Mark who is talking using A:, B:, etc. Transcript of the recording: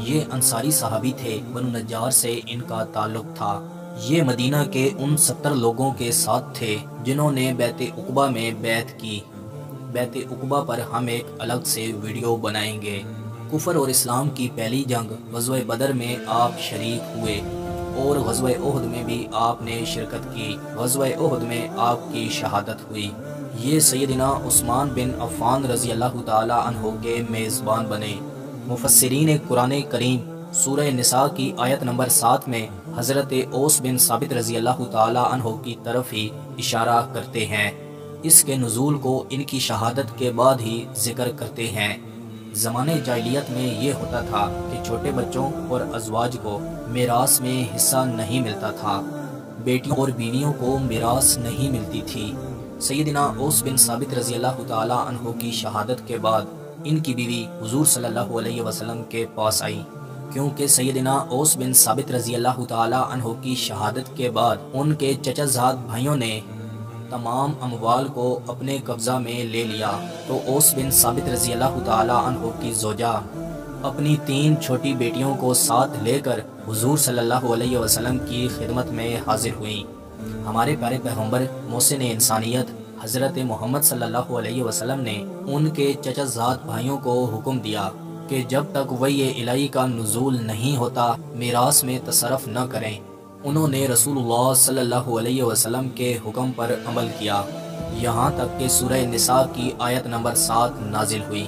A: یہ انصاری صحابی تھے، بنو نجار سے ان کا تعلق تھا۔ یہ مدینہ کے ان 70 لوگوں کے ساتھ تھے جنہوں نے بیعت عقبہ میں بیعت کی۔ بیعت عقبہ پر ہم ایک الگ سے ویڈیو بنائیں گے۔ کفر اور اسلام کی پہلی جنگ غزوہ بدر میں آپ شریک ہوئے اور غزوہ احد میں بھی آپ نے شرکت کی۔ غزوہ احد میں آپ کی شہادت ہوئی۔ یہ سیدنا عثمان بن عفان رضی اللہ تعالی عنہ کے میزبان بنے۔ مفسرین قرآن کریم سورہ نساء کی آیت نمبر 7 میں حضرت اوس بن ثابت رضی اللہ تعالی عنہ کی طرف ہی اشارہ کرتے ہیں۔ اس کے نزول کو ان کی شہادت کے بعد ہی ذکر کرتے ہیں۔ زمانے جاہلیت میں یہ ہوتا تھا کہ چھوٹے بچوں اور ازواج کو میراث میں حصہ نہیں ملتا تھا، بیٹیوں اور بیویوں کو میراث نہیں ملتی تھی۔ سیدنا اوس بن ثابت رضی اللہ تعالی عنہ کی شہادت کے بعد ان کی بیوی حضور صلی اللہ علیہ وسلم کے پاس آئی، کیونکہ سیدنا اوس بن ثابت رضی اللہ تعالی عنہ کی شہادت کے بعد ان کے چچا زاد بھائیوں نے تمام اموال کو اپنے قبضہ میں لے لیا، تو اوس بن ثابت رضی اللہ تعالی عنہ کی زوجہ اپنی 3 چھوٹی بیٹیوں کو ساتھ لے کر حضور صلی اللہ علیہ وسلم کی خدمت میں حاضر ہوئیں۔ ہمارے پیارے پیغمبر محسن انسانیت حضرت محمد صلی اللہ علیہ وسلم نے ان کے چچا زاد بھائیوں کو حکم دیا کہ جب تک وحی الہی کا نزول نہیں ہوتا میراث میں تصرف نہ کریں۔ انہوں نے رسول اللہ صلی اللہ علیہ وسلم کے حکم پر عمل کیا، یہاں تک کہ سورہ نساء کی آیت نمبر 7 نازل ہوئی۔